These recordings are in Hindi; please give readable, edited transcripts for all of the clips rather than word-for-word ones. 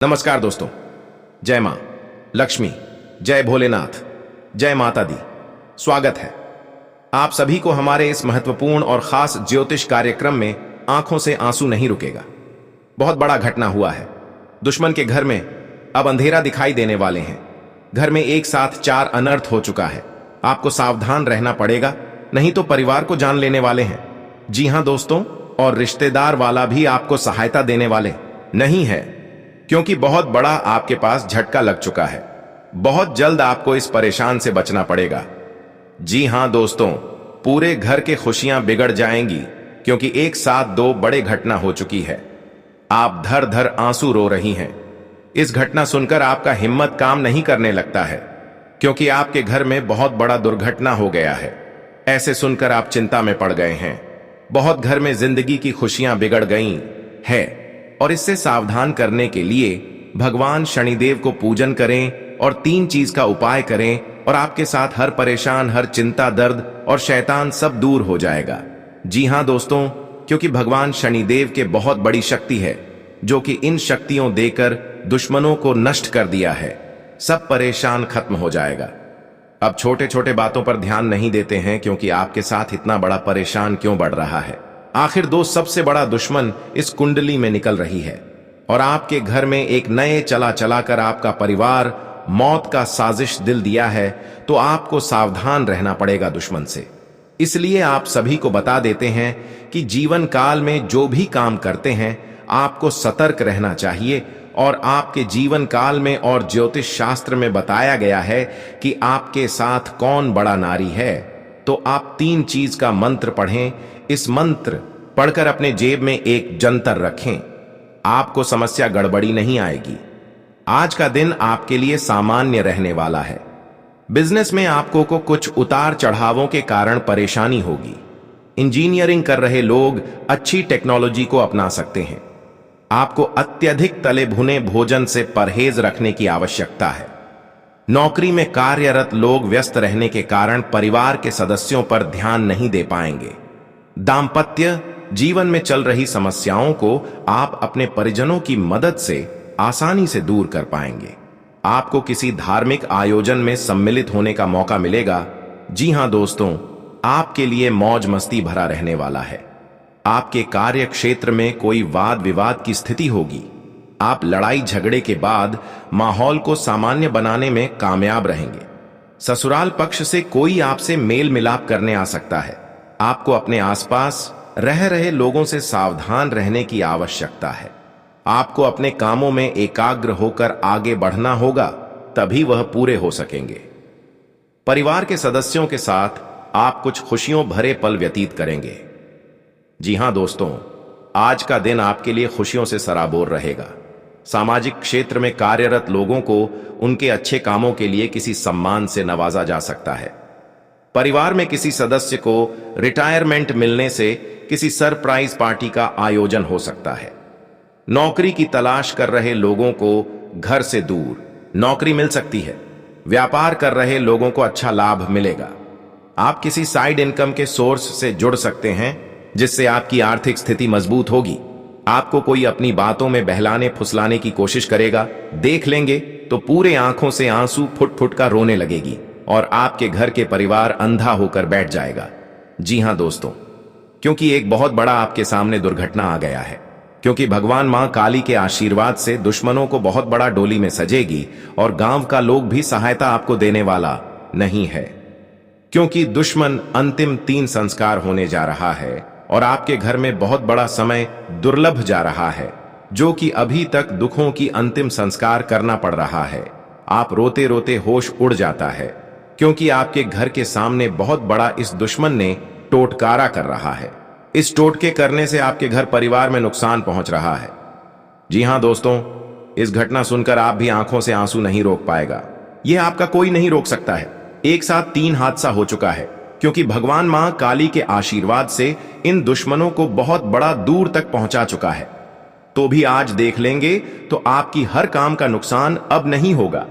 नमस्कार दोस्तों। जय मां लक्ष्मी, जय भोलेनाथ, जय माता दी। स्वागत है आप सभी को हमारे इस महत्वपूर्ण और खास ज्योतिष कार्यक्रम में। आंखों से आंसू नहीं रुकेगा। बहुत बड़ा घटना हुआ है। दुश्मन के घर में अब अंधेरा दिखाई देने वाले हैं। घर में एक साथ 4 अनर्थ हो चुका है। आपको सावधान रहना पड़ेगा, नहीं तो परिवार को जान लेने वाले हैं। जी हां दोस्तों, और रिश्तेदार वाला भी आपको सहायता देने वाले नहीं है, क्योंकि बहुत बड़ा आपके पास झटका लग चुका है। बहुत जल्द आपको इस परेशान से बचना पड़ेगा। जी हां दोस्तों, पूरे घर के खुशियां बिगड़ जाएंगी, क्योंकि एक साथ 2 बड़े घटना हो चुकी है। आप धर धर आंसू रो रही हैं। इस घटना सुनकर आपका हिम्मत काम नहीं करने लगता है, क्योंकि आपके घर में बहुत बड़ा दुर्घटना हो गया है। ऐसे सुनकर आप चिंता में पड़ गए हैं। बहुत घर में जिंदगी की खुशियां बिगड़ गई है, और इससे सावधान करने के लिए भगवान शनिदेव को पूजन करें और 3 चीज का उपाय करें, और आपके साथ हर परेशान, हर चिंता, दर्द और शैतान सब दूर हो जाएगा। जी हां दोस्तों, क्योंकि भगवान शनिदेव के बहुत बड़ी शक्ति है, जो कि इन शक्तियों देकर दुश्मनों को नष्ट कर दिया है। सब परेशान खत्म हो जाएगा। अब छोटे छोटे बातों पर ध्यान नहीं देते हैं, क्योंकि आपके साथ इतना बड़ा परेशान क्यों बढ़ रहा है। आखिर 2 सबसे बड़ा दुश्मन इस कुंडली में निकल रही है, और आपके घर में एक नए चला चलाकर आपका परिवार मौत का साजिश दिल दिया है। तो आपको सावधान रहना पड़ेगा दुश्मन से। इसलिए आप सभी को बता देते हैं कि जीवन काल में जो भी काम करते हैं, आपको सतर्क रहना चाहिए। और आपके जीवन काल में और ज्योतिष शास्त्र में बताया गया है कि आपके साथ कौन बड़ा नारी है। तो आप 3 चीज का मंत्र पढ़ें। इस मंत्र पढ़कर अपने जेब में एक जंतर रखें। आपको समस्या गड़बड़ी नहीं आएगी। आज का दिन आपके लिए सामान्य रहने वाला है। बिजनेस में आपको को कुछ उतार चढ़ावों के कारण परेशानी होगी। इंजीनियरिंग कर रहे लोग अच्छी टेक्नोलॉजी को अपना सकते हैं। आपको अत्यधिक तले भुने भोजन से परहेज रखने की आवश्यकता है। नौकरी में कार्यरत लोग व्यस्त रहने के कारण परिवार के सदस्यों पर ध्यान नहीं दे पाएंगे। दाम्पत्य जीवन में चल रही समस्याओं को आप अपने परिजनों की मदद से आसानी से दूर कर पाएंगे। आपको किसी धार्मिक आयोजन में सम्मिलित होने का मौका मिलेगा। जी हां दोस्तों, आपके लिए मौज मस्ती भरा रहने वाला है। आपके कार्य क्षेत्र में कोई वाद विवाद की स्थिति होगी। आप लड़ाई झगड़े के बाद माहौल को सामान्य बनाने में कामयाब रहेंगे। ससुराल पक्ष से कोई आपसे मेल मिलाप करने आ सकता है। आपको अपने आसपास रह रहे लोगों से सावधान रहने की आवश्यकता है। आपको अपने कामों में एकाग्र होकर आगे बढ़ना होगा, तभी वह पूरे हो सकेंगे। परिवार के सदस्यों के साथ आप कुछ खुशियों भरे पल व्यतीत करेंगे। जी हां दोस्तों, आज का दिन आपके लिए खुशियों से सराबोर रहेगा। सामाजिक क्षेत्र में कार्यरत लोगों को उनके अच्छे कामों के लिए किसी सम्मान से नवाजा जा सकता है। परिवार में किसी सदस्य को रिटायरमेंट मिलने से किसी सरप्राइज पार्टी का आयोजन हो सकता है। नौकरी की तलाश कर रहे लोगों को घर से दूर नौकरी मिल सकती है। व्यापार कर रहे लोगों को अच्छा लाभ मिलेगा। आप किसी साइड इनकम के सोर्स से जुड़ सकते हैं, जिससे आपकी आर्थिक स्थिति मजबूत होगी। आपको कोई अपनी बातों में बहलाने फुसलाने की कोशिश करेगा, देख लेंगे तो पूरे आंखों से आंसू फुट फुट का रोने लगेगी, और आपके घर के परिवार अंधा होकर बैठ जाएगा। जी हां दोस्तों, क्योंकि एक बहुत बड़ा आपके सामने दुर्घटना आ गया है। क्योंकि भगवान मां काली के आशीर्वाद से दुश्मनों को बहुत बड़ा डोली में सजेगी, और गांव का लोग भी सहायता आपको देने वाला नहीं है। क्योंकि दुश्मन अंतिम 3 संस्कार होने जा रहा है, और आपके घर में बहुत बड़ा समय दुर्लभ जा रहा है, जो कि अभी तक दुखों की अंतिम संस्कार करना पड़ रहा है। आप रोते रोते होश उड़ जाता है, क्योंकि आपके घर के सामने बहुत बड़ा इस दुश्मन ने टोटकारा कर रहा है। इस टोटके करने से आपके घर परिवार में नुकसान पहुंच रहा है। जी हां दोस्तों, इस घटना सुनकर आप भी आंखों से आंसू नहीं रोक पाएगा। यह आपका कोई नहीं रोक सकता है। एक साथ 3 हादसा हो चुका है, क्योंकि भगवान मां काली के आशीर्वाद से इन दुश्मनों को बहुत बड़ा दूर तक पहुंचा चुका है। तो भी आज देख लेंगे तो आपकी हर काम का नुकसान अब नहीं होगा।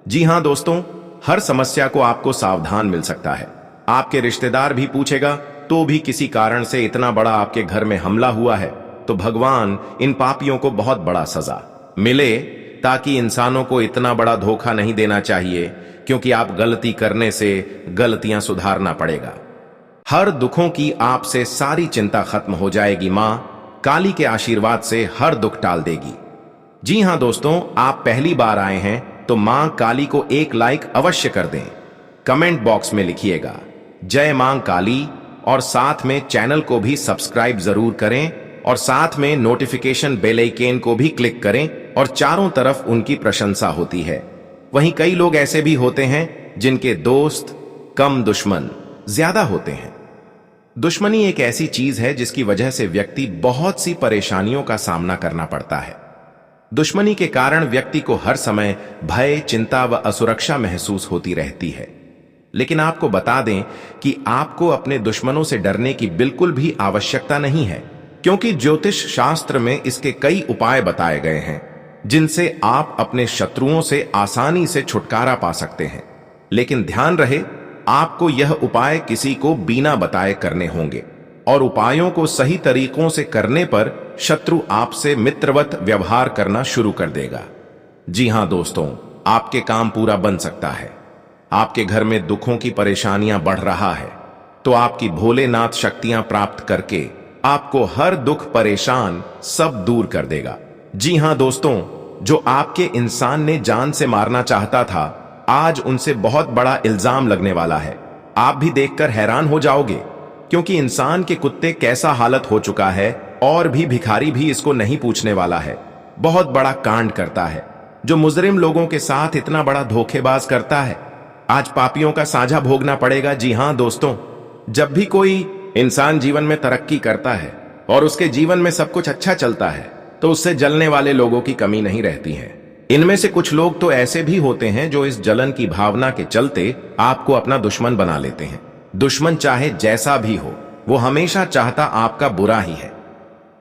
जी हां दोस्तों, हर समस्या को आपको सावधान मिल सकता है। आपके रिश्तेदार भी पूछेगा तो भी किसी कारण से इतना बड़ा आपके घर में हमला हुआ है, तो भगवान इन पापियों को बहुत बड़ा सजा मिले, ताकि इंसानों को इतना बड़ा धोखा नहीं देना चाहिए, क्योंकि आप गलती करने से गलतियां सुधारना पड़ेगा। हर दुखों की आपसे सारी चिंता खत्म हो जाएगी। मां काली के आशीर्वाद से हर दुख टाल देगी। जी हां दोस्तों, आप पहली बार आए हैं तो मां काली को एक लाइक अवश्य कर दें। कमेंट बॉक्स में लिखिएगा जय मां काली, और साथ में चैनल को भी सब्सक्राइब जरूर करें, और साथ में नोटिफिकेशन बेल आइकन को भी क्लिक करें, और चारों तरफ उनकी प्रशंसा होती है। वहीं कई लोग ऐसे भी होते हैं जिनके दोस्त कम दुश्मन ज्यादा होते हैं। दुश्मनी एक ऐसी चीज है जिसकी वजह से व्यक्ति बहुत सी परेशानियों का सामना करना पड़ता है। दुश्मनी के कारण व्यक्ति को हर समय भय, चिंता व असुरक्षा महसूस होती रहती है। लेकिन आपको बता दें कि आपको अपने दुश्मनों से डरने की बिल्कुल भी आवश्यकता नहीं है, क्योंकि ज्योतिष शास्त्र में इसके कई उपाय बताए गए हैं जिनसे आप अपने शत्रुओं से आसानी से छुटकारा पा सकते हैं। लेकिन ध्यान रहे, आपको यह उपाय किसी को बिना बताए करने होंगे, और उपायों को सही तरीकों से करने पर शत्रु आपसे मित्रवत व्यवहार करना शुरू कर देगा। जी हां दोस्तों, आपके काम पूरा बन सकता है। आपके घर में दुखों की परेशानियां बढ़ रहा है तो आपकी भोलेनाथ शक्तियां प्राप्त करके आपको हर दुख परेशान सब दूर कर देगा। जी हां दोस्तों, जो आपके इंसान ने जान से मारना चाहता था, आज उनसे बहुत बड़ा इल्जाम लगने वाला है। आप भी देखकर हैरान हो जाओगे, क्योंकि इंसान के कुत्ते कैसा हालत हो चुका है, और भी भिखारी भी इसको नहीं पूछने वाला है। बहुत बड़ा कांड करता है, जो मुजरिम लोगों के साथ इतना बड़ा धोखेबाज करता है। आज पापियों का साझा भोगना पड़ेगा। जी हां दोस्तों, जब भी कोई इंसान जीवन में तरक्की करता है और उसके जीवन में सब कुछ अच्छा चलता है, तो उससे जलने वाले लोगों की कमी नहीं रहती है। इनमें से कुछ लोग तो ऐसे भी होते हैं जो इस जलन की भावना के चलते आपको अपना दुश्मन बना लेते हैं। दुश्मन चाहे जैसा भी हो, वो हमेशा चाहता आपका बुरा ही है।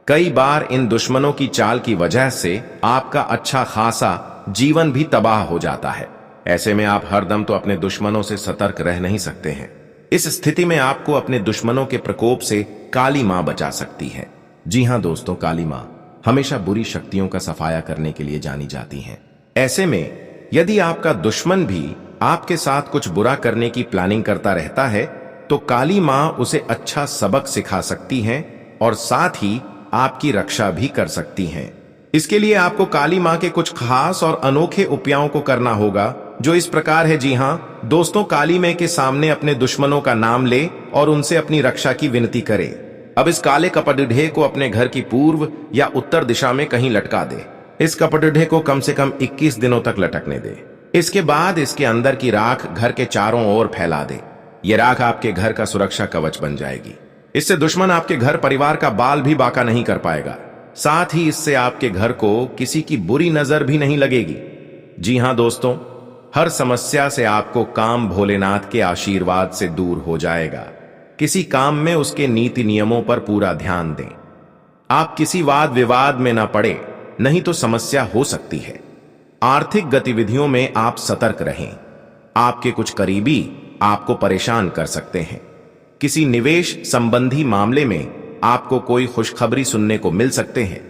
कई बार इन दुश्मनों की चाल की वजह से आपका अच्छा खासा जीवन भी तबाह हो जाता है। ऐसे में आप हरदम तो अपने दुश्मनों से सतर्क रह नहीं सकते हैं। इस स्थिति में आपको अपने दुश्मनों के प्रकोप से काली मां बचा सकती है। जी हां दोस्तों, काली मां हमेशा बुरी शक्तियों का सफाया करने के लिए जानी जाती हैं। ऐसे में यदि आपका दुश्मन भी आपके साथ कुछ बुरा करने की प्लानिंग करता रहता है, तो काली मां उसे अच्छा सबक सिखा सकती हैं और साथ ही आपकी रक्षा भी कर सकती हैं। इसके लिए आपको काली मां के कुछ खास और अनोखे उपायों को करना होगा, जो इस प्रकार है। जी हां दोस्तों, काली मां के सामने अपने दुश्मनों का नाम ले और उनसे अपनी रक्षा की विनती करे। अब इस काले कपड़े को अपने घर की पूर्व या उत्तर दिशा में कहीं लटका दे। इस कपड़े को कम से कम 21 दिनों तक लटकने दे। इसके बाद इसके अंदर की राख घर के चारों ओर फैला दे। यह राख आपके घर का सुरक्षा कवच बन जाएगी। इससे दुश्मन आपके घर परिवार का बाल भी बाका नहीं कर पाएगा। साथ ही इससे आपके घर को किसी की बुरी नजर भी नहीं लगेगी। जी हां दोस्तों, हर समस्या से आपको काम भोलेनाथ के आशीर्वाद से दूर हो जाएगा। किसी काम में उसके नीति नियमों पर पूरा ध्यान दें। आप किसी वाद विवाद में ना पड़े, नहीं तो समस्या हो सकती है। आर्थिक गतिविधियों में आप सतर्क रहें। आपके कुछ करीबी आपको परेशान कर सकते हैं। किसी निवेश संबंधी मामले में आपको कोई खुशखबरी सुनने को मिल सकते हैं।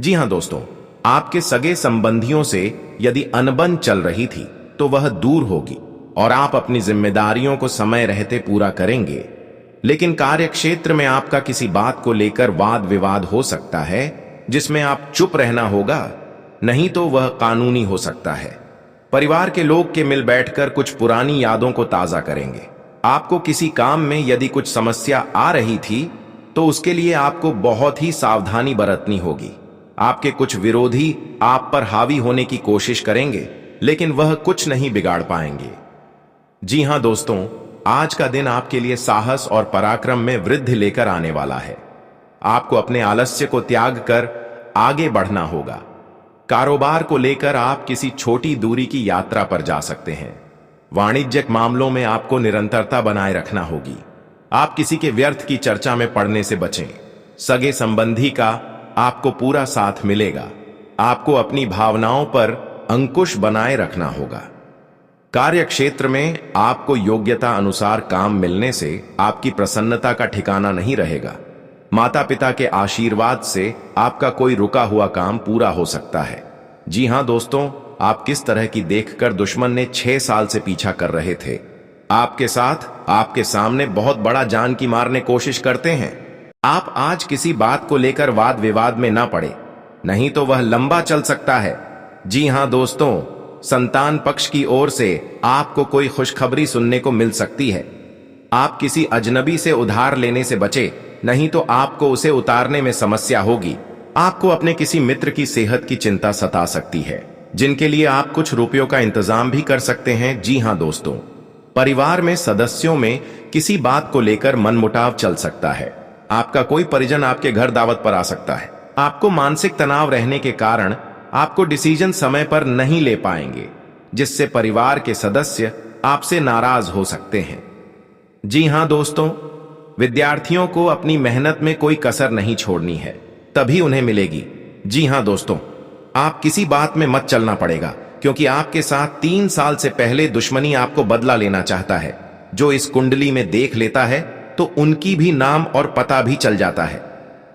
जी हां दोस्तों, आपके सगे संबंधियों से यदि अनबन चल रही थी तो वह दूर होगी और आप अपनी जिम्मेदारियों को समय रहते पूरा करेंगे। लेकिन कार्य क्षेत्र में आपका किसी बात को लेकर वाद विवाद हो सकता है, जिसमें आप चुप रहना होगा, नहीं तो वह कानूनी हो सकता है। परिवार के लोग के मिल बैठकर कुछ पुरानी यादों को ताजा करेंगे। आपको किसी काम में यदि कुछ समस्या आ रही थी तो उसके लिए आपको बहुत ही सावधानी बरतनी होगी। आपके कुछ विरोधी आप पर हावी होने की कोशिश करेंगे, लेकिन वह कुछ नहीं बिगाड़ पाएंगे। जी हां दोस्तों, आज का दिन आपके लिए साहस और पराक्रम में वृद्धि लेकर आने वाला है। आपको अपने आलस्य को त्याग कर आगे बढ़ना होगा। कारोबार को लेकर आप किसी छोटी दूरी की यात्रा पर जा सकते हैं। वाणिज्यिक मामलों में आपको निरंतरता बनाए रखना होगी। आप किसी के व्यर्थ की चर्चा में पड़ने से बचें। सगे संबंधी का आपको पूरा साथ मिलेगा। आपको अपनी भावनाओं पर अंकुश बनाए रखना होगा। कार्य क्षेत्र में आपको योग्यता अनुसार काम मिलने से आपकी प्रसन्नता का ठिकाना नहीं रहेगा। माता पिता के आशीर्वाद से आपका कोई रुका हुआ काम पूरा हो सकता है। जी हां दोस्तों, आप किस तरह की देखकर दुश्मन ने 6 साल से पीछा कर रहे थे। आपके साथ, आपके सामने बहुत बड़ा जान की मारने कोशिश करते हैं। आप आज किसी बात को लेकर वाद विवाद में ना पड़े, नहीं तो वह लंबा चल सकता है। जी हां दोस्तों, संतान पक्ष की ओर से आपको कोई खुशखबरी सुनने को मिल सकती है। आप किसी अजनबी से उधार लेने से बचे, नहीं तो आपको उसे उतारने में समस्या होगी। आपको अपने किसी मित्र की सेहत की चिंता सता सकती है, जिनके लिए आप कुछ रुपयों का इंतजाम भी कर सकते हैं। जी हां दोस्तों, परिवार में सदस्यों में किसी बात को लेकर मनमुटाव चल सकता है। आपका कोई परिजन आपके घर दावत पर आ सकता है। आपको मानसिक तनाव रहने के कारण आपको डिसीजन समय पर नहीं ले पाएंगे, जिससे परिवार के सदस्य आपसे नाराज हो सकते हैं। जी हां दोस्तों, विद्यार्थियों को अपनी मेहनत में कोई कसर नहीं छोड़नी है, तभी उन्हें मिलेगी। जी हां दोस्तों, आप किसी बात में मत चलना पड़ेगा, क्योंकि आपके साथ 3 साल से पहले दुश्मनी आपको बदला लेना चाहता है। जो इस कुंडली में देख लेता है तो उनकी भी नाम और पता भी चल जाता है।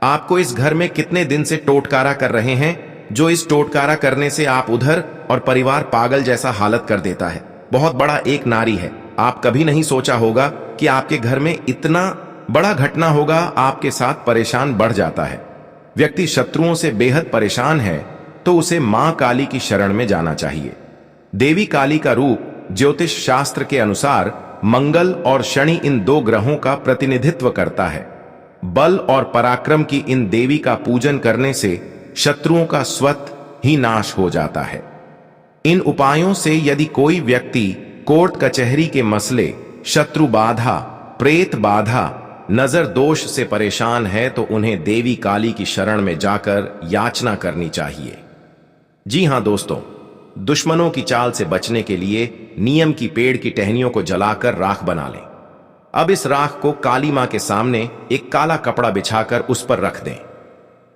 आपको इस घर में कितने दिन से टोटकारा कर रहे हैं, जो इस टोटकारा करने से आप उधर और परिवार पागल जैसा हालत कर देता है। बहुत बड़ा एक नारी है। आप कभी नहीं सोचा होगा कि आपके घर में इतना बड़ा घटना होगा। आपके साथ परेशान बढ़ जाता है। व्यक्ति शत्रुओं से बेहद परेशान है तो उसे मां काली की शरण में जाना चाहिए। देवी काली का रूप ज्योतिष शास्त्र के अनुसार मंगल और शनि इन 2 ग्रहों का प्रतिनिधित्व करता है। बल और पराक्रम की इन देवी का पूजन करने से शत्रुओं का स्वतः ही नाश हो जाता है। इन उपायों से यदि कोई व्यक्ति कोर्ट कचहरी के मसले, शत्रु बाधा, प्रेत बाधा, नजर दोष से परेशान है तो उन्हें देवी काली की शरण में जाकर याचना करनी चाहिए। जी हां दोस्तों, दुश्मनों की चाल से बचने के लिए नीम की पेड़ की टहनियों को जलाकर राख बना लें। अब इस राख को काली मां के सामने एक काला कपड़ा बिछाकर उस पर रख दें।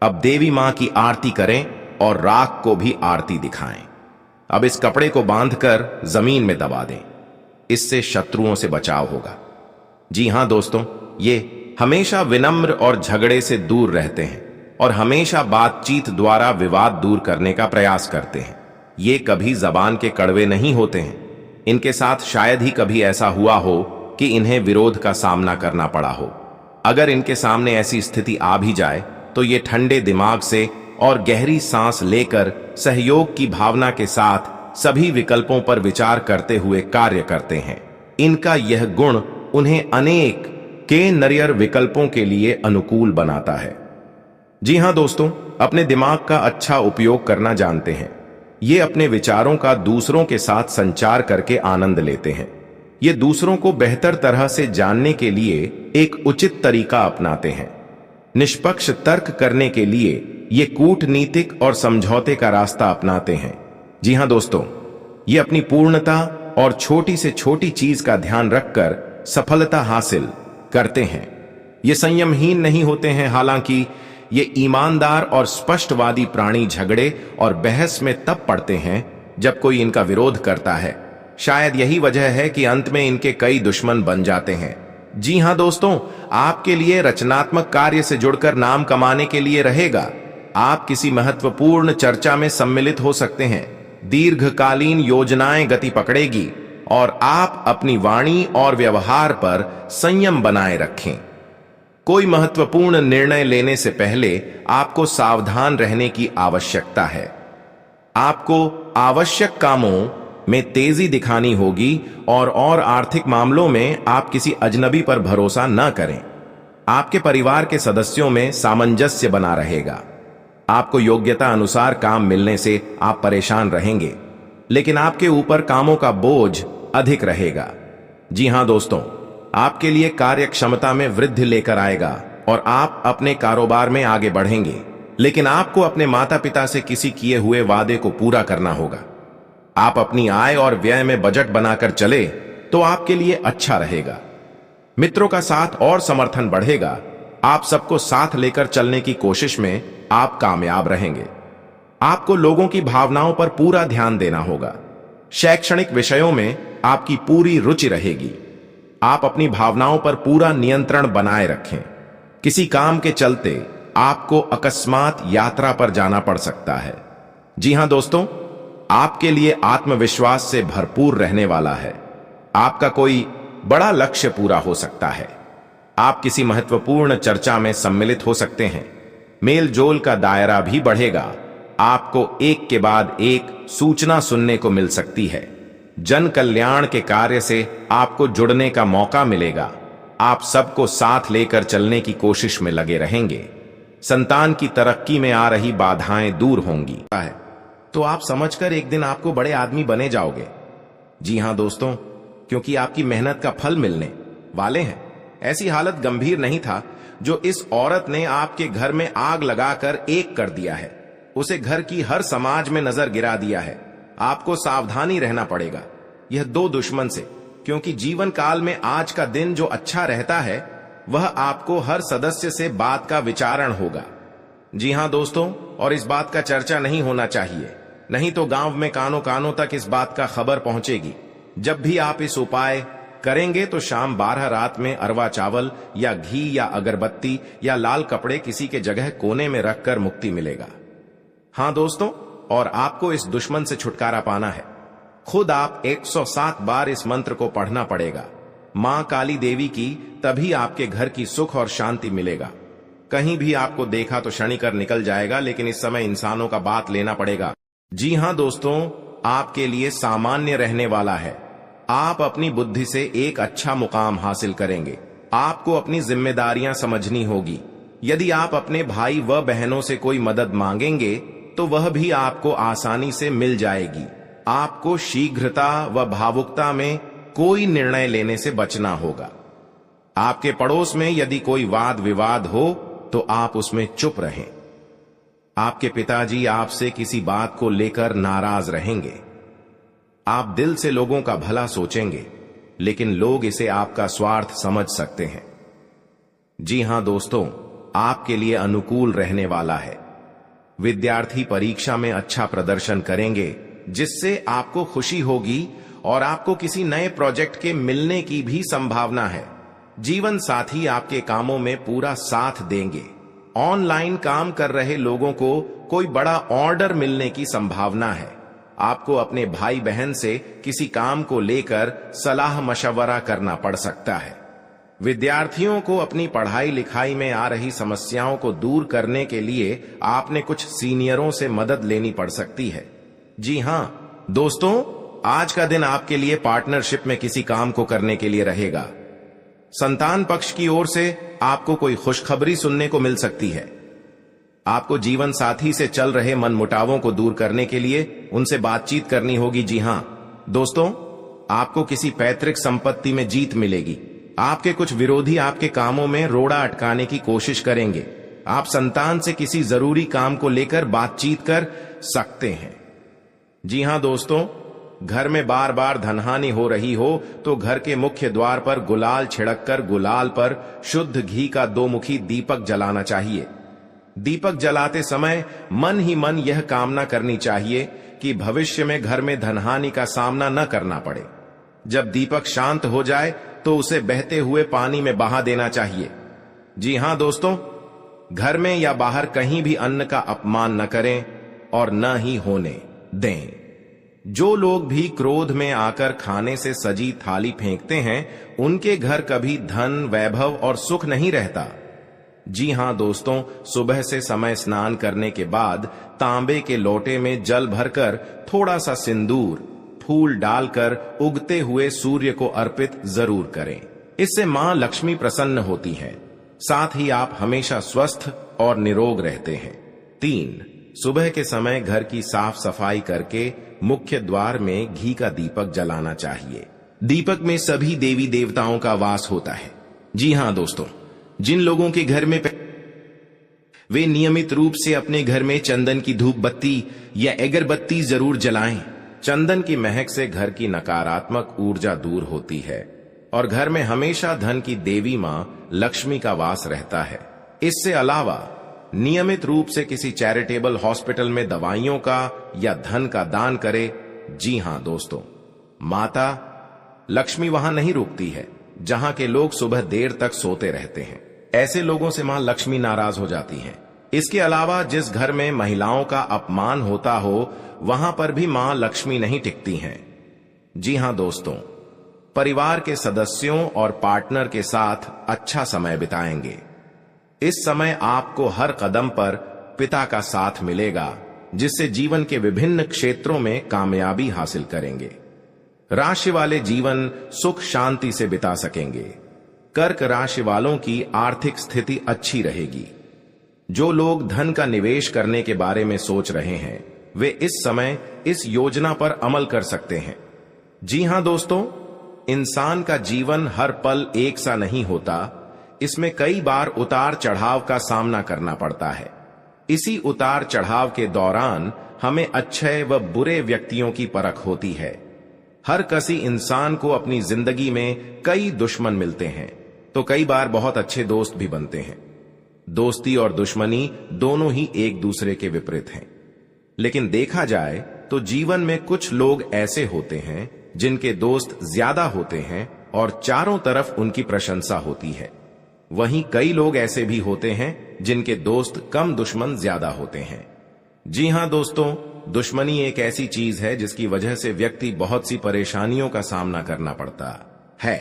अब देवी मां की आरती करें और राख को भी आरती दिखाएं। अब इस कपड़े को बांधकर जमीन में दबा दें। इससे शत्रुओं से बचाव होगा। जी हां दोस्तों, ये हमेशा विनम्र और झगड़े से दूर रहते हैं और हमेशा बातचीत द्वारा विवाद दूर करने का प्रयास करते हैं। ये कभी जबान के कड़वे नहीं होते हैं। इनके साथ शायद ही कभी ऐसा हुआ हो कि इन्हें विरोध का सामना करना पड़ा हो। अगर इनके सामने ऐसी स्थिति आ भी जाए तो ये ठंडे दिमाग से और गहरी सांस लेकर सहयोग की भावना के साथ सभी विकल्पों पर विचार करते हुए कार्य करते हैं। इनका यह गुण उन्हें अनेक के नरियर विकल्पों के लिए अनुकूल बनाता है। जी हां दोस्तों, अपने दिमाग का अच्छा उपयोग करना जानते हैं। ये अपने विचारों का दूसरों के साथ संचार करके आनंद लेते हैं। ये दूसरों को बेहतर तरह से जानने के लिए एक उचित तरीका अपनाते हैं। निष्पक्ष तर्क करने के लिए ये कूटनीतिक और समझौते का रास्ता अपनाते हैं। जी हां दोस्तों, ये अपनी पूर्णता और छोटी से छोटी चीज का ध्यान रखकर सफलता हासिल करते हैं। ये संयमहीन नहीं होते हैं। हालांकि ये ईमानदार और स्पष्टवादी प्राणी झगड़े और बहस में तब पड़ते हैं जब कोई इनका विरोध करता है। शायद यही वजह है कि अंत में इनके कई दुश्मन बन जाते हैं। जी हां दोस्तों, आपके लिए रचनात्मक कार्य से जुड़कर नाम कमाने के लिए रहेगा। आप किसी महत्वपूर्ण चर्चा में सम्मिलित हो सकते हैं। दीर्घकालीन योजनाएं गति पकड़ेगी और आप अपनी वाणी और व्यवहार पर संयम बनाए रखें। कोई महत्वपूर्ण निर्णय लेने से पहले आपको सावधान रहने की आवश्यकता है। आपको आवश्यक कामों में तेजी दिखानी होगी और आर्थिक मामलों में आप किसी अजनबी पर भरोसा न करें। आपके परिवार के सदस्यों में सामंजस्य बना रहेगा। आपको योग्यता अनुसार काम मिलने से आप परेशान रहेंगे, लेकिन आपके ऊपर कामों का बोझ अधिक रहेगा। जी हां दोस्तों, आपके लिए कार्य क्षमता में वृद्धि लेकर आएगा और आप अपने कारोबार में आगे बढ़ेंगे। लेकिन आपको अपने माता पिता से किसी किए हुए वादे को पूरा करना होगा। आप अपनी आय और व्यय में बजट बनाकर चले तो आपके लिए अच्छा रहेगा। मित्रों का साथ और समर्थन बढ़ेगा। आप सबको साथ लेकर चलने की कोशिश में आप कामयाब रहेंगे। आपको लोगों की भावनाओं पर पूरा ध्यान देना होगा। शैक्षणिक विषयों में आपकी पूरी रुचि रहेगी। आप अपनी भावनाओं पर पूरा नियंत्रण बनाए रखें। किसी काम के चलते आपको अकस्मात यात्रा पर जाना पड़ सकता है। जी हां दोस्तों, आपके लिए आत्मविश्वास से भरपूर रहने वाला है। आपका कोई बड़ा लक्ष्य पूरा हो सकता है। आप किसी महत्वपूर्ण चर्चा में सम्मिलित हो सकते हैं। मेल जोल का दायरा भी बढ़ेगा। आपको एक के बाद एक सूचना सुनने को मिल सकती है। जन कल्याण के कार्य से आपको जुड़ने का मौका मिलेगा। आप सबको साथ लेकर चलने की कोशिश में लगे रहेंगे। संतान की तरक्की में आ रही बाधाएं दूर होंगी तो आप समझकर एक दिन आपको बड़े आदमी बने जाओगे। जी हां दोस्तों, क्योंकि आपकी मेहनत का फल मिलने वाले हैं। ऐसी हालत गंभीर नहीं था जो इस औरत ने आपके घर में आग लगाकर एक कर दिया है। उसे घर की हर समाज में नजर गिरा दिया है। आपको सावधानी रहना पड़ेगा यह दो दुश्मन से, क्योंकि जीवन काल में आज का दिन जो अच्छा रहता है वह आपको हर सदस्य से बात का विचारण होगा। जी हां दोस्तों, और इस बात का चर्चा नहीं होना चाहिए, नहीं तो गांव में कानों कानों तक इस बात का खबर पहुंचेगी। जब भी आप इस उपाय करेंगे तो शाम 12 रात में अरवा चावल या घी या अगरबत्ती या लाल कपड़े किसी के जगह कोने में रखकर मुक्ति मिलेगा। हां दोस्तों, और आपको इस दुश्मन से छुटकारा पाना है। खुद आप 107 बार इस मंत्र को पढ़ना पड़ेगा। मां काली देवी की, तभी आपके घर की सुख और शांति मिलेगा। कहीं भी आपको देखा तो क्षणिकर निकल जाएगा, लेकिन इस समय इंसानों का बात लेना पड़ेगा। जी हां दोस्तों, आपके लिए सामान्य रहने वाला है। आप अपनी बुद्धि से एक अच्छा मुकाम हासिल करेंगे। आपको अपनी जिम्मेदारियां समझनी होगी। यदि आप अपने भाई व बहनों से कोई मदद मांगेंगे तो वह भी आपको आसानी से मिल जाएगी। आपको शीघ्रता व भावुकता में कोई निर्णय लेने से बचना होगा। आपके पड़ोस में यदि कोई वाद विवाद हो तो आप उसमें चुप रहें। आपके पिताजी आपसे किसी बात को लेकर नाराज रहेंगे। आप दिल से लोगों का भला सोचेंगे, लेकिन लोग इसे आपका स्वार्थ समझ सकते हैं। जी हां दोस्तों, आपके लिए अनुकूल रहने वाला है। विद्यार्थी परीक्षा में अच्छा प्रदर्शन करेंगे, जिससे आपको खुशी होगी और आपको किसी नए प्रोजेक्ट के मिलने की भी संभावना है। जीवन साथी आपके कामों में पूरा साथ देंगे। ऑनलाइन काम कर रहे लोगों को कोई बड़ा ऑर्डर मिलने की संभावना है। आपको अपने भाई बहन से किसी काम को लेकर सलाह मशवरा करना पड़ सकता है। विद्यार्थियों को अपनी पढ़ाई लिखाई में आ रही समस्याओं को दूर करने के लिए आपने कुछ सीनियरों से मदद लेनी पड़ सकती है। जी हां दोस्तों, आज का दिन आपके लिए पार्टनरशिप में किसी काम को करने के लिए रहेगा। संतान पक्ष की ओर से आपको कोई खुशखबरी सुनने को मिल सकती है। आपको जीवन साथी से चल रहे मनमुटावों को दूर करने के लिए उनसे बातचीत करनी होगी। जी हां दोस्तों, आपको किसी पैतृक संपत्ति में जीत मिलेगी। आपके कुछ विरोधी आपके कामों में रोड़ा अटकाने की कोशिश करेंगे। आप संतान से किसी जरूरी काम को लेकर बातचीत कर सकते हैं। जी हां दोस्तों, घर में बार बार धनहानि हो रही हो तो घर के मुख्य द्वार पर गुलाल छिड़ककर गुलाल पर शुद्ध घी का 2 मुखी दीपक जलाना चाहिए। दीपक जलाते समय मन ही मन यह कामना करनी चाहिए कि भविष्य में घर में धनहानि का सामना न करना पड़े। जब दीपक शांत हो जाए तो उसे बहते हुए पानी में बहा देना चाहिए। जी हां दोस्तों, घर में या बाहर कहीं भी अन्न का अपमान न करें और न ही होने दें। जो लोग भी क्रोध में आकर खाने से सजी थाली फेंकते हैं, उनके घर कभी धन, वैभव और सुख नहीं रहता। जी हां दोस्तों, सुबह से समय स्नान करने के बाद तांबे के लोटे में जल भरकर थोड़ा सा सिंदूर, फूल डालकर उगते हुए सूर्य को अर्पित जरूर करें। इससे मां लक्ष्मी प्रसन्न होती है। साथ ही आप हमेशा स्वस्थ और निरोग रहते हैं। 3, सुबह के समय घर की साफ सफाई करके मुख्य द्वार में घी का दीपक जलाना चाहिए। दीपक में सभी देवी देवताओं का वास होता है। जी हां दोस्तों, जिन लोगों के घर में वे नियमित रूप से अपने घर में चंदन की धूप बत्ती या अगरबत्ती जरूर जलाएं। चंदन की महक से घर की नकारात्मक ऊर्जा दूर होती है और घर में हमेशा धन की देवी मां लक्ष्मी का वास रहता है। इससे अलावा नियमित रूप से किसी चैरिटेबल हॉस्पिटल में दवाइयों का या धन का दान करे। जी हां दोस्तों, माता लक्ष्मी वहां नहीं रुकती है जहां के लोग सुबह देर तक सोते रहते हैं। ऐसे लोगों से मां लक्ष्मी नाराज हो जाती हैं। इसके अलावा जिस घर में महिलाओं का अपमान होता हो वहां पर भी मां लक्ष्मी नहीं टिकती हैं। जी हां दोस्तों, परिवार के सदस्यों और पार्टनर के साथ अच्छा समय बिताएंगे। इस समय आपको हर कदम पर पिता का साथ मिलेगा, जिससे जीवन के विभिन्न क्षेत्रों में कामयाबी हासिल करेंगे। राशि वाले जीवन सुख शांति से बिता सकेंगे। कर्क राशि वालों की आर्थिक स्थिति अच्छी रहेगी। जो लोग धन का निवेश करने के बारे में सोच रहे हैं वे इस समय इस योजना पर अमल कर सकते हैं। जी हां दोस्तों, इंसान का जीवन हर पल एक सा नहीं होता। इसमें कई बार उतार चढ़ाव का सामना करना पड़ता है। इसी उतार चढ़ाव के दौरान हमें अच्छे व बुरे व्यक्तियों की परख होती है। हर किसी इंसान को अपनी जिंदगी में कई दुश्मन मिलते हैं, तो कई बार बहुत अच्छे दोस्त भी बनते हैं। दोस्ती और दुश्मनी दोनों ही एक दूसरे के विपरीत हैं। लेकिन देखा जाए तो जीवन में कुछ लोग ऐसे होते हैं जिनके दोस्त ज्यादा होते हैं और चारों तरफ उनकी प्रशंसा होती है। वहीं कई लोग ऐसे भी होते हैं जिनके दोस्त कम, दुश्मन ज्यादा होते हैं। जी हां दोस्तों, दुश्मनी एक ऐसी चीज है जिसकी वजह से व्यक्ति बहुत सी परेशानियों का सामना करना पड़ता है।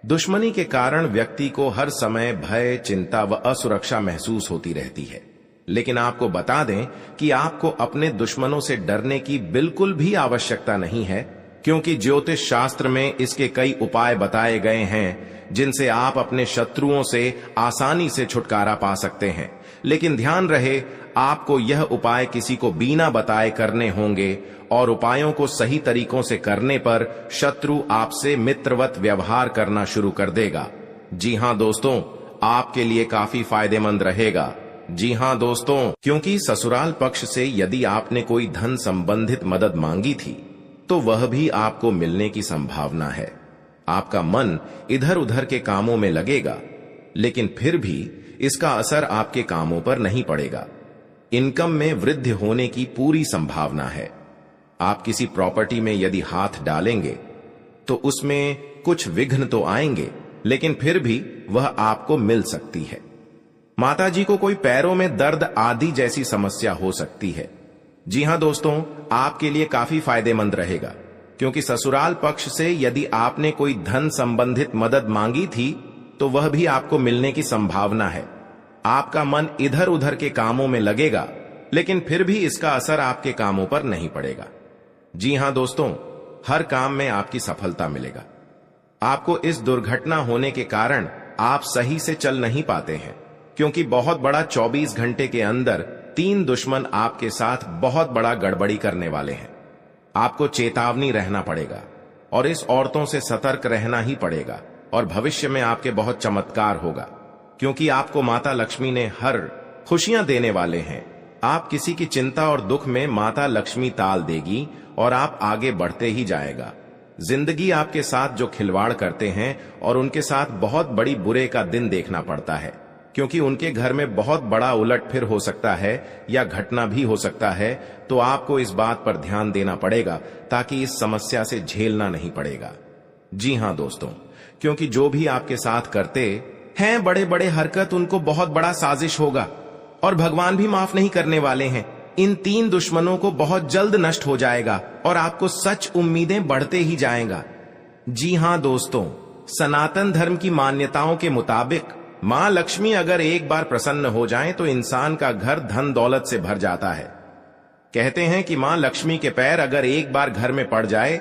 दुश्मनी के कारण व्यक्ति को हर समय भय, चिंता व असुरक्षा महसूस होती रहती है। लेकिन आपको बता दें कि आपको अपने दुश्मनों से डरने की बिल्कुल भी आवश्यकता नहीं है, क्योंकि ज्योतिष शास्त्र में इसके कई उपाय बताए गए हैं जिनसे आप अपने शत्रुओं से आसानी से छुटकारा पा सकते हैं। लेकिन ध्यान रहे, आपको यह उपाय किसी को बिना बताए करने होंगे और उपायों को सही तरीकों से करने पर शत्रु आपसे मित्रवत व्यवहार करना शुरू कर देगा। जी हां दोस्तों, आपके लिए काफी फायदेमंद रहेगा। जी हां दोस्तों, क्योंकि ससुराल पक्ष से यदि आपने कोई धन संबंधित मदद मांगी थी तो वह भी आपको मिलने की संभावना है। आपका मन इधर उधर के कामों में लगेगा, लेकिन फिर भी इसका असर आपके कामों पर नहीं पड़ेगा। इनकम में वृद्धि होने की पूरी संभावना है। आप किसी प्रॉपर्टी में यदि हाथ डालेंगे तो उसमें कुछ विघ्न तो आएंगे, लेकिन फिर भी वह आपको मिल सकती है। माताजी को कोई पैरों में दर्द आदि जैसी समस्या हो सकती है। जी हां दोस्तों, आपके लिए काफी फायदेमंद रहेगा, क्योंकि ससुराल पक्ष से यदि आपने कोई धन संबंधित मदद मांगी थी तो वह भी आपको मिलने की संभावना है। आपका मन इधर उधर के कामों में लगेगा, लेकिन फिर भी इसका असर आपके कामों पर नहीं पड़ेगा। जी हां दोस्तों, हर काम में आपकी सफलता मिलेगा। आपको इस दुर्घटना होने के कारण आप सही से चल नहीं पाते हैं, क्योंकि बहुत बड़ा 24 घंटे के अंदर 3 दुश्मन आपके साथ बहुत बड़ा गड़बड़ी करने वाले हैं। आपको चेतावनी रहना पड़ेगा और इस औरतों से सतर्क रहना ही पड़ेगा, और भविष्य में आपके बहुत चमत्कार होगा, क्योंकि आपको माता लक्ष्मी ने हर खुशियां देने वाले हैं। आप किसी की चिंता और दुख में माता लक्ष्मी ताल देगी और आप आगे बढ़ते ही जाएगा। जिंदगी आपके साथ जो खिलवाड़ करते हैं और उनके साथ बहुत बड़ी बुरे का दिन देखना पड़ता है, क्योंकि उनके घर में बहुत बड़ा उलटफेर हो सकता है या घटना भी हो सकता है। तो आपको इस बात पर ध्यान देना पड़ेगा ताकि इस समस्या से झेलना नहीं पड़ेगा। जी हां दोस्तों, क्योंकि जो भी आपके साथ करते हैं बड़े बड़े हरकत, उनको बहुत बड़ा साजिश होगा और भगवान भी माफ नहीं करने वाले हैं। इन 3 दुश्मनों को बहुत जल्द नष्ट हो जाएगा और आपको सच उम्मीदें बढ़ते ही जाएगा। जी हां दोस्तों, सनातन धर्म की मान्यताओं के मुताबिक मां लक्ष्मी अगर एक बार प्रसन्न हो जाएं तो इंसान का घर धन दौलत से भर जाता है। कहते हैं कि मां लक्ष्मी के पैर अगर एक बार घर में पड़ जाए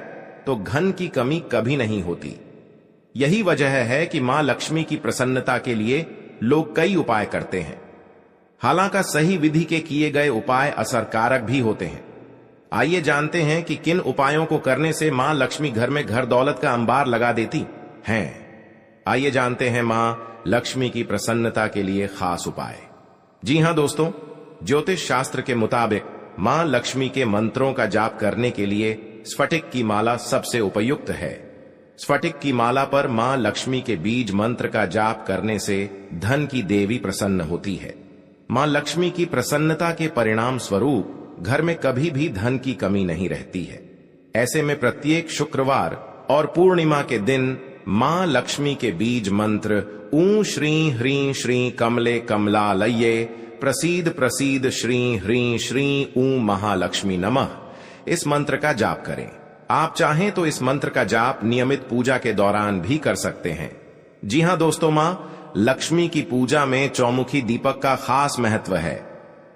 तो धन की कमी कभी नहीं होती। यही वजह है कि मां लक्ष्मी की प्रसन्नता के लिए लोग कई उपाय करते हैं। हालांकि सही विधि के किए गए उपाय असरकारक भी होते हैं। आइए जानते हैं कि किन उपायों को करने से मां लक्ष्मी घर में घर दौलत का अंबार लगा देती हैं। आइए जानते हैं मां लक्ष्मी की प्रसन्नता के लिए खास उपाय। जी हां दोस्तों, ज्योतिष शास्त्र के मुताबिक मां लक्ष्मी के मंत्रों का जाप करने के लिए स्फटिक की माला सबसे उपयुक्त है। स्फटिक की माला पर मां लक्ष्मी के बीज मंत्र का जाप करने से धन की देवी प्रसन्न होती है। मां लक्ष्मी की प्रसन्नता के परिणाम स्वरूप घर में कभी भी धन की कमी नहीं रहती है। ऐसे में प्रत्येक शुक्रवार और पूर्णिमा के दिन मां लक्ष्मी के बीज मंत्र ऊं श्री ह्रीं श्री कमले कमलालये प्रसीद प्रसीद श्री ह्रीं श्री ऊं महालक्ष्मी नमः इस मंत्र का जाप करें। आप चाहें तो इस मंत्र का जाप नियमित पूजा के दौरान भी कर सकते हैं। जी हां दोस्तों, मां लक्ष्मी की पूजा में चौमुखी दीपक का खास महत्व है।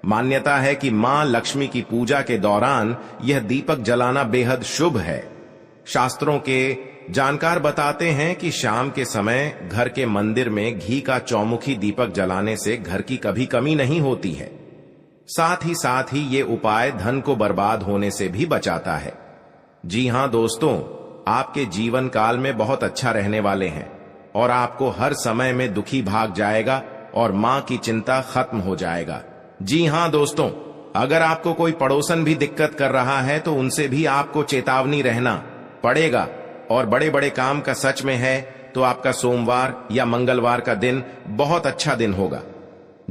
मान्यता है कि मां लक्ष्मी की पूजा के दौरान यह दीपक जलाना बेहद शुभ है। शास्त्रों के जानकार बताते हैं कि शाम के समय घर के मंदिर में घी का चौमुखी दीपक जलाने से घर की कभी कमी नहीं होती है। साथ ही ये उपाय धन को बर्बाद होने से भी बचाता है। जी हां दोस्तों, आपके जीवन काल में बहुत अच्छा रहने वाले हैं और आपको हर समय में दुखी भाग जाएगा और मां की चिंता खत्म हो जाएगा। जी हां दोस्तों, अगर आपको कोई पड़ोसन भी दिक्कत कर रहा है तो उनसे भी आपको चेतावनी रहना पड़ेगा। और बड़े बड़े काम का सच में है तो आपका सोमवार या मंगलवार का दिन बहुत अच्छा दिन होगा।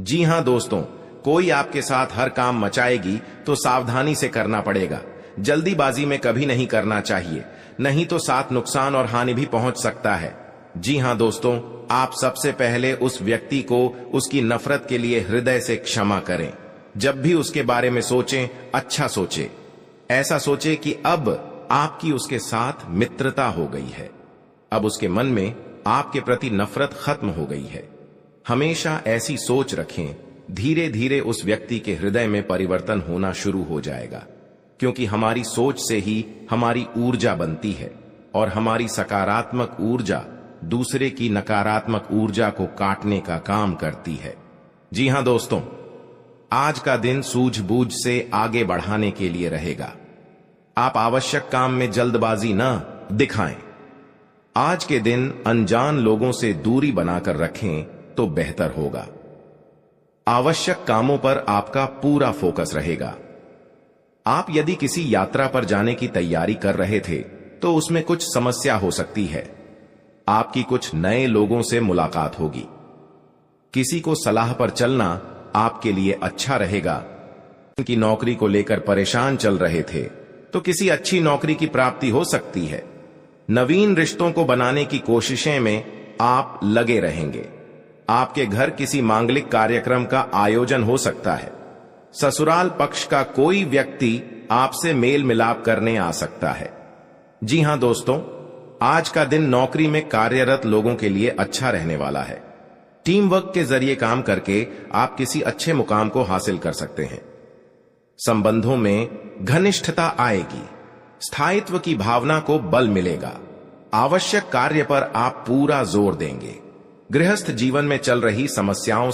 जी हां दोस्तों, कोई आपके साथ हर काम मचाएगी तो सावधानी से करना पड़ेगा। जल्दीबाजी में कभी नहीं करना चाहिए, नहीं तो साथ नुकसान और हानि भी पहुंच सकता है। जी हां दोस्तों, आप सबसे पहले उस व्यक्ति को उसकी नफरत के लिए हृदय से क्षमा करें। जब भी उसके बारे में सोचें, अच्छा सोचें। ऐसा सोचें कि अब आपकी उसके साथ मित्रता हो गई है, अब उसके मन में आपके प्रति नफरत खत्म हो गई है। हमेशा ऐसी सोच रखें, धीरे धीरे उस व्यक्ति के हृदय में परिवर्तन होना शुरू हो जाएगा, क्योंकि हमारी सोच से ही हमारी ऊर्जा बनती है और हमारी सकारात्मक ऊर्जा दूसरे की नकारात्मक ऊर्जा को काटने का काम करती है। जी हां दोस्तों, आज का दिन सूझबूझ से आगे बढ़ाने के लिए रहेगा। आप आवश्यक काम में जल्दबाजी न दिखाएं। आज के दिन अनजान लोगों से दूरी बनाकर रखें तो बेहतर होगा। आवश्यक कामों पर आपका पूरा फोकस रहेगा। आप यदि किसी यात्रा पर जाने की तैयारी कर रहे थे तो उसमें कुछ समस्या हो सकती है। आपकी कुछ नए लोगों से मुलाकात होगी। किसी को सलाह पर चलना आपके लिए अच्छा रहेगा। कि नौकरी को लेकर परेशान चल रहे थे तो किसी अच्छी नौकरी की प्राप्ति हो सकती है। नवीन रिश्तों को बनाने की कोशिशें में आप लगे रहेंगे। आपके घर किसी मांगलिक कार्यक्रम का आयोजन हो सकता है। ससुराल पक्ष का कोई व्यक्ति आपसे मेल मिलाप करने आ सकता है। जी हां दोस्तों, आज का दिन नौकरी में कार्यरत लोगों के लिए अच्छा रहने वाला है। टीम वर्क के जरिए काम करके आप किसी अच्छे मुकाम को हासिल कर सकते हैं। संबंधों में घनिष्ठता आएगी। स्थायित्व की भावना को बल मिलेगा। आवश्यक कार्य पर आप पूरा जोर देंगे। गृहस्थ जीवन में चल रही समस्याओं